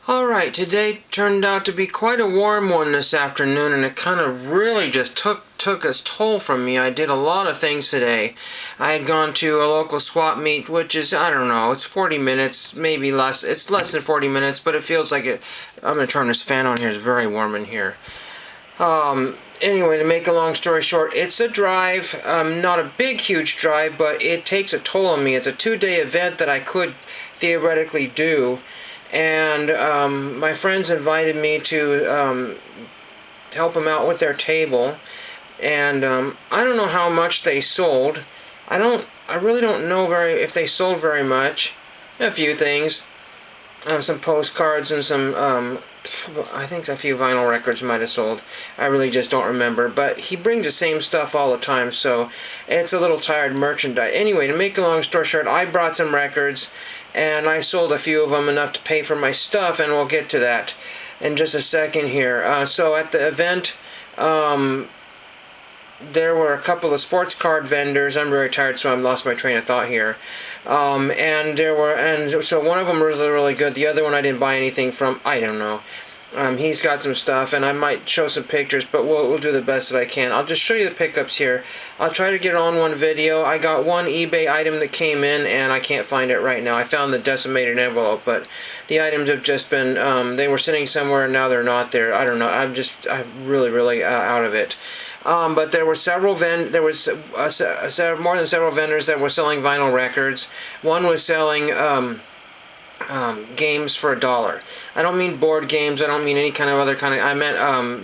Alright, today turned out to be quite a warm one this afternoon, and it kind of really just took its toll from me. I did a lot of things today. I had gone to a local swap meet, which is, I don't know, it's 40 minutes, maybe less. It's less than 40 minutes, but it feels like it. I'm going to turn this fan on here. It's very warm in here. Anyway, to make a long story short, it's a drive, not a big, huge drive, but it takes a toll on me. It's a 2-day event that I could theoretically do. And my friends invited me to help them out with their table, and I don't know how much they sold. I really don't know if they sold very much. A few things, some postcards and some, I think a few vinyl records might have sold. I really just don't remember. But he brings the same stuff all the time, so it's a little tired merchandise. Anyway, to make a long story short, I brought some records, and I sold a few of them, enough to pay for my stuff, and we'll get to that in just a second here. So at the event, there were a couple of sports card vendors. I'm very tired, so I've lost my train of thought here. So one of them was really good. The other one I didn't buy anything from. I don't know. He's got some stuff, and I might show some pictures, but we'll do the best that I can. I'll just show you the pickups here. I'll try to get on one video. I got one eBay item that came in, and I can't find it right now. I found the decimated envelope, but the items have just been, they were sitting somewhere, and now they're not there. I don't know. I'm really out of it. But there were more than several vendors that were selling vinyl records. One was selling games for $1. I don't mean board games. I don't mean any kind of other kind of. I meant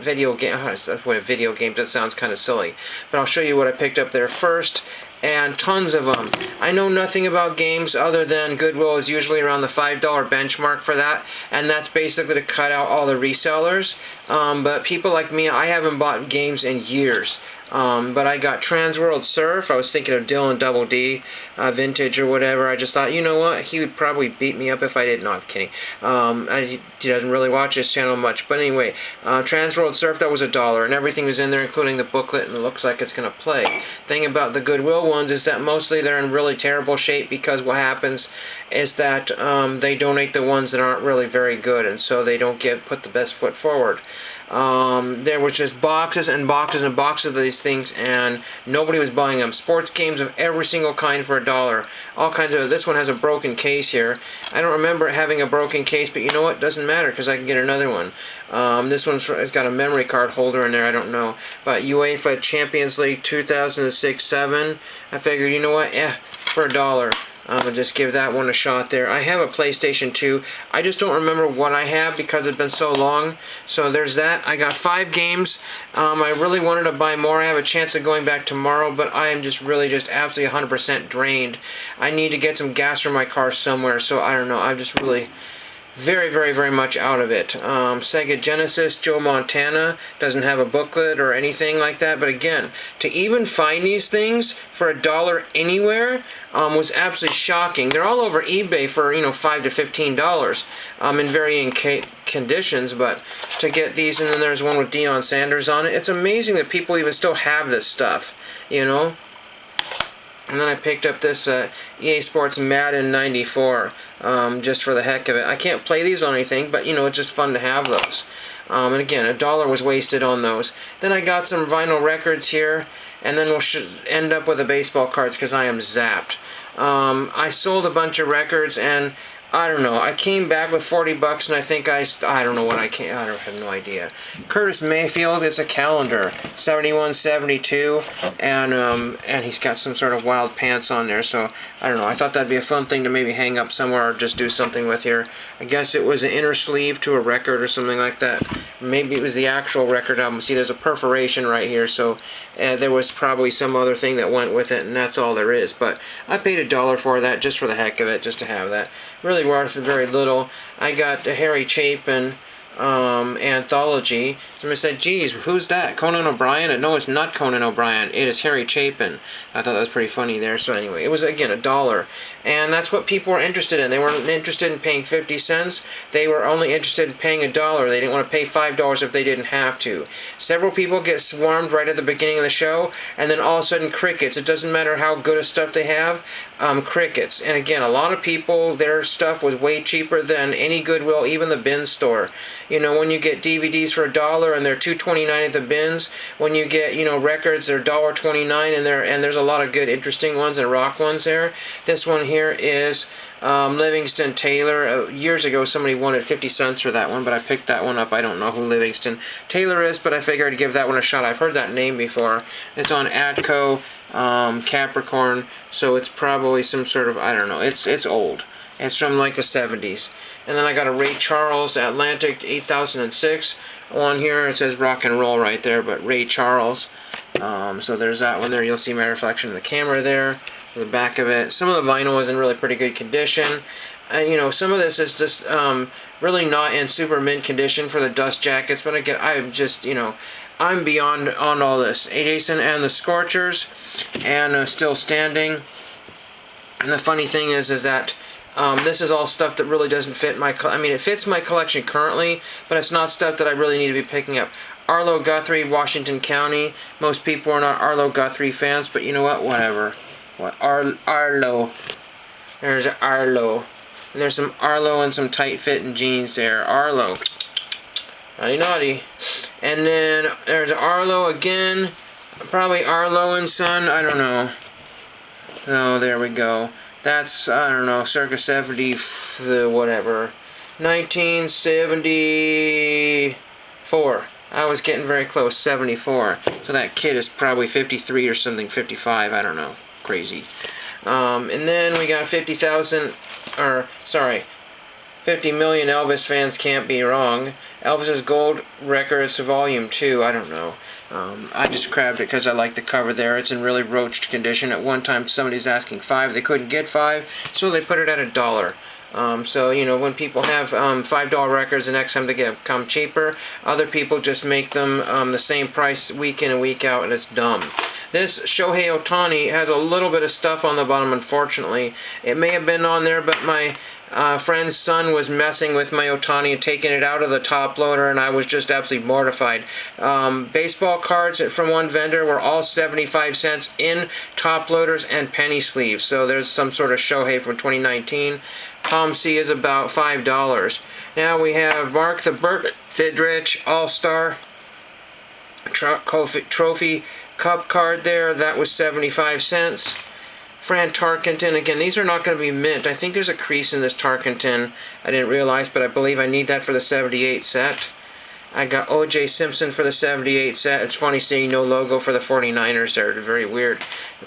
video games. Video games. That sounds kind of silly. But I'll show you what I picked up there first. And tons of them. I know nothing about games other than Goodwill is usually around the $5 benchmark for that, and that's basically to cut out all the resellers. But people like me, I haven't bought games in years. But I got Transworld Surf. I was thinking of Dylan Double D, vintage or whatever. I just thought, you know what, he would probably beat me up if I did. No, I'm kidding. He doesn't really watch his channel much. But anyway, Transworld Surf, that was $1, and everything was in there, including the booklet, and it looks like it's going to play. Thing about the Goodwill ones is that mostly they're in really terrible shape, because what happens is that they donate the ones that aren't really very good, and so they don't put the best foot forward. There was just boxes and boxes and boxes of these things, and nobody was buying them. Sports games of every single kind for $1. All kinds of. This one has a broken case here. I don't remember it having a broken case, but you know what? It doesn't matter, because I can get another one. This it's got a memory card holder in there. I don't know, but UEFA Champions League 2006-7. I figured, you know what? For $1. I'm going to just give that one a shot there. I have a PlayStation 2. I just don't remember what I have because it's been so long. So there's that. I got 5 games. I really wanted to buy more. I have a chance of going back tomorrow, but I am just absolutely 100% drained. I need to get some gas for my car somewhere, so I don't know. I'm just really very much out of it. Sega Genesis, Joe Montana, doesn't have a booklet or anything like that, but again, to even find these things for $1 anywhere was absolutely shocking. They're all over eBay for, $5 to $15 in varying conditions, but to get these, and then there's one with Deion Sanders on it. It's amazing that people even still have this stuff, And then I picked up this EA Sports Madden 94, just for the heck of it. I can't play these on anything, but it's just fun to have those. And again, $1 was wasted on those. Then I got some vinyl records here, and then we'll end up with the baseball cards because I am zapped. I sold a bunch of records, and I don't know. I came back with $40, and I think I don't know what I have no idea. Curtis Mayfield, it's a calendar, 71, 72, and he's got some sort of wild pants on there. So I don't know. I thought that'd be a fun thing to maybe hang up somewhere or just do something with here. I guess it was an inner sleeve to a record or something like that. Maybe it was the actual record album. See, there's a perforation right here, so there was probably some other thing that went with it, and that's all there is. But I paid $1 for that just for the heck of it, just to have that. Really worth very little. I got the Harry Chapin anthology. Somebody said, geez, who's that? Conan O'Brien? No, it's not Conan O'Brien. It is Harry Chapin. I thought that was pretty funny there. So anyway, it was, again, $1. And that's what people were interested in. They weren't interested in paying 50 cents. They were only interested in paying $1. They didn't want to pay $5 if they didn't have to. Several people get swarmed right at the beginning of the show, and then all of a sudden crickets. It doesn't matter how good a stuff they have, crickets. And again, a lot of people, their stuff was way cheaper than any Goodwill, even the bin store. You know, when you get DVDs for $1 and they're $2.29 at the bins, when you get, you know, records, they're $1.29, and there's a lot of good, interesting ones and rock ones there. This one here is Livingston Taylor. Years ago, somebody wanted 50 cents for that one, but I picked that one up. I don't know who Livingston Taylor is, but I figured I'd give that one a shot. I've heard that name before. It's on Atco, Capricorn, so it's probably some sort of, I don't know. It's old. It's from like the 70s. And then I got a Ray Charles Atlantic 8006 on here. It says rock and roll right there, but Ray Charles. So there's that one there. You'll see my reflection in the camera there. The back of it. Some of the vinyl is in really pretty good condition. You know, some of this is just really not in super mint condition for the dust jackets, but again, I'm just, you know, I'm beyond on all this. Jason and the Scorchers, and Still Standing. And the funny thing is that this is all stuff that really doesn't fit my, I mean, it fits my collection currently, but it's not stuff that I really need to be picking up. Arlo Guthrie, Washington County. Most people are not Arlo Guthrie fans, but you know what? Whatever. What? Arlo. There's Arlo. And there's some Arlo and some tight-fitting jeans there. Arlo. Naughty, naughty. And then there's Arlo again. Probably Arlo and Son. I don't know. Oh, there we go. That's, I don't know, circa 70, whatever. 1974. I was getting very close, 74. So that kid is probably 53 or something, 55, I don't know. Crazy. And then we got 50,000, or, sorry, 50 million Elvis fans can't be wrong. Elvis's Gold Records Volume 2, I don't know. I just grabbed it because I like the cover there. It's in really roached condition. At one time somebody's asking $5. They couldn't get $5, so they put it at $1. So, you know, when people have $5 records, the next time they come cheaper, other people just make them the same price week in and week out, and it's dumb. This Shohei Ohtani has a little bit of stuff on the bottom, unfortunately. It may have been on there, but my friend's son was messing with my Ohtani and taking it out of the top loader, and I was just absolutely mortified. Baseball cards from one vendor were all 75 cents in top loaders and penny sleeves. So there's some sort of Shohei from 2019. ComC is about $5. Now we have Mark the Burt Fidrich All-Star Trophy Cup card there. That was 75 cents. Fran Tarkenton, again, these are not going to be mint. I think there's a crease in this Tarkenton. I didn't realize, but I believe I need that for the 78 set. I got O.J. Simpson for the 78 set. It's funny seeing no logo for the 49ers there. It's very weird.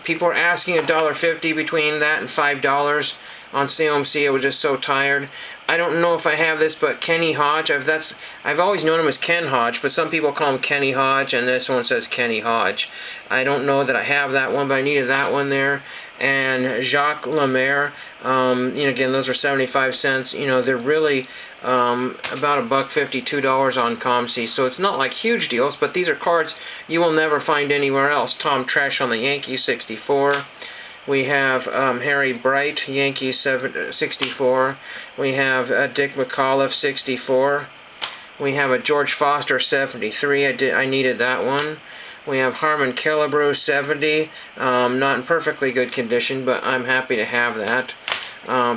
People are asking $1.50 between that and $5 on COMC. I was just so tired. I don't know if I have this, but Kenny Hodge. I've always known him as Ken Hodge, but some people call him Kenny Hodge, and this one says Kenny Hodge. I don't know that I have that one, but I needed that one there. And Jacques Lemaire, you know, again, those are 75 cents. You know, they're really about $1.50, $2 on ComC, so it's not like huge deals, but these are cards you will never find anywhere else. Tom Tresh on the Yankees, 64. We have Harry Bright, Yankees, 64. We have Dick McAuliffe, 64. We have a George Foster, 73. I needed that one. We have Harmon Killebrew, 70. Not in perfectly good condition, but I'm happy to have that.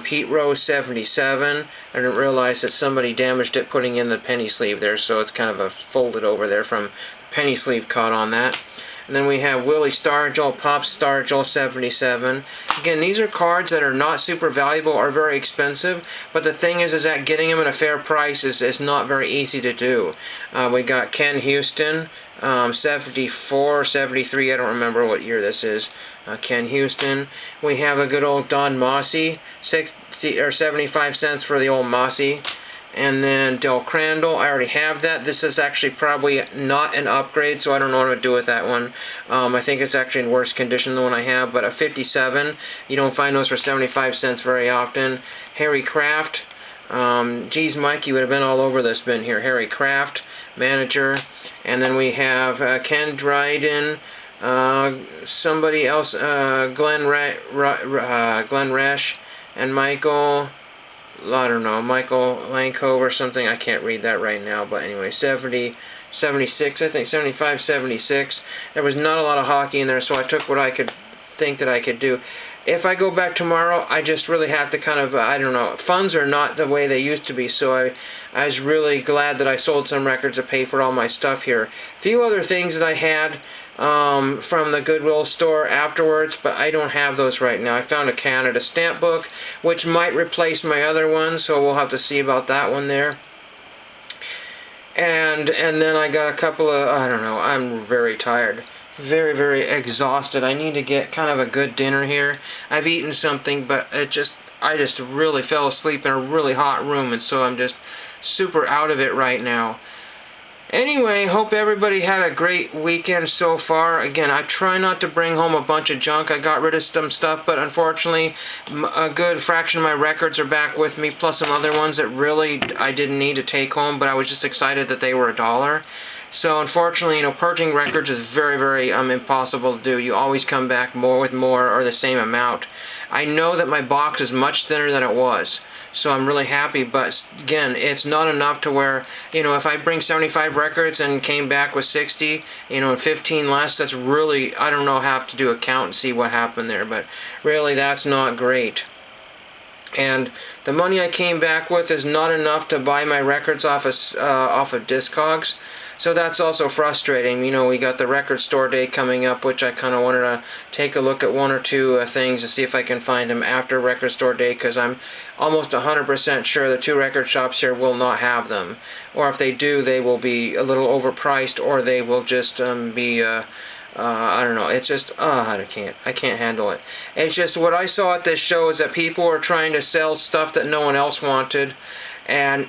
Pete Rose, 77. I didn't realize that somebody damaged it putting in the penny sleeve there, so it's kind of a folded over there from penny sleeve caught on that. And then we have Willie Stargell, Pop Stargell, 77. Again, these are cards that are not super valuable or very expensive, but the thing is that getting them at a fair price is not very easy to do. We got Ken Houston, 74, 73, I don't remember what year this is. Ken Houston. We have a good old Don Mossy, 60 or 75 cents for the old Mossy. And then Del Crandall, I already have that. This is actually probably not an upgrade, so I don't know what to do with that one. I think it's actually in worse condition than the one I have, but a 57. You don't find those for 75 cents very often. Harry Kraft. Geez, Mike, you would have been all over this bin here. Harry Kraft, manager. And then we have Ken Dryden. Somebody else, Glenn Resch. and Michael, I don't know, Michael Lankove or something. I can't read that right now, but anyway, 70, 76, I think, 75, 76. There was not a lot of hockey in there, so I took what I could think that I could do. If I go back tomorrow, I just really have to kind of, I don't know, funds are not the way they used to be, so I was really glad that I sold some records to pay for all my stuff here. A few other things that I had from the Goodwill store afterwards, but I don't have those right now. I found a Canada stamp book, which might replace my other one, so we'll have to see about that one there. And then I got a couple of, I don't know, I'm very tired. Very, very exhausted. I need to get kind of a good dinner here. I've eaten something, but I just really fell asleep in a really hot room, and so I'm just super out of it right now. Anyway, hope everybody had a great weekend so far. Again, I try not to bring home a bunch of junk. I got rid of some stuff, but unfortunately, a good fraction of my records are back with me, plus some other ones that really I didn't need to take home, but I was just excited that they were $1. So unfortunately, purging records is very, very impossible to do. You always come back with more or the same amount. I know that my box is much thinner than it was, so I'm really happy, but again, it's not enough to where, if I bring 75 records and came back with 60, and 15 less, that's really, I don't know, have to do a count and see what happened there, but really that's not great. And the money I came back with is not enough to buy my records off of Discogs. So that's also frustrating. We got the record store day coming up, which I kind of wanted to take a look at one or two things to see if I can find them after record store day, because I'm almost 100% sure the two record shops here will not have them. Or if they do, they will be a little overpriced, or they will just be... I don't know. It's just, I can't handle it. It's just what I saw at this show is that people were trying to sell stuff that no one else wanted, and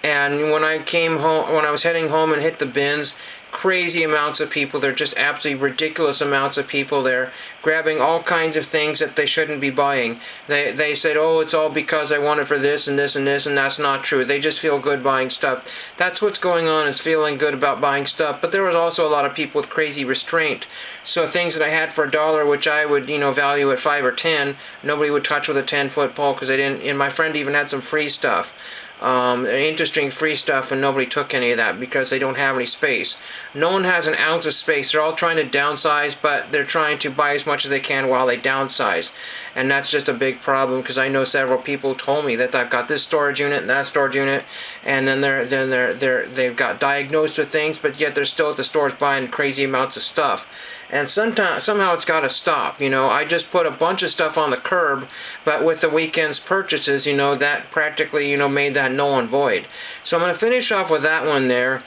and when I came home, when I was heading home and hit the bins, crazy amounts of people. They're just absolutely ridiculous amounts of people there, grabbing all kinds of things that they shouldn't be buying. They said, oh, it's all because I want it for this and this and this, and that's not true. They just feel good buying stuff. That's what's going on, is feeling good about buying stuff. But there was also a lot of people with crazy restraint. So things that I had for $1, which I would, value at 5 or 10, nobody would touch with a 10-foot pole, because they didn't. And my friend even had some free stuff. Interesting free stuff, and nobody took any of that because they don't have any space. No one has an ounce of space. They're all trying to downsize, but they're trying to buy as much as they can while they downsize, and that's just a big problem, because I know several people told me that I've got this storage unit and that storage unit, and then they've got diagnosed with things, but yet they're still at the stores buying crazy amounts of stuff. And somehow it's got to stop. I just put a bunch of stuff on the curb, but with the weekend's purchases, that practically, made that null and void. So I'm going to finish off with that one there.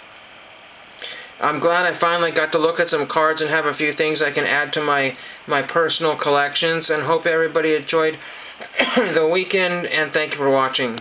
I'm glad I finally got to look at some cards and have a few things I can add to my personal collections, and hope everybody enjoyed the weekend, and thank you for watching.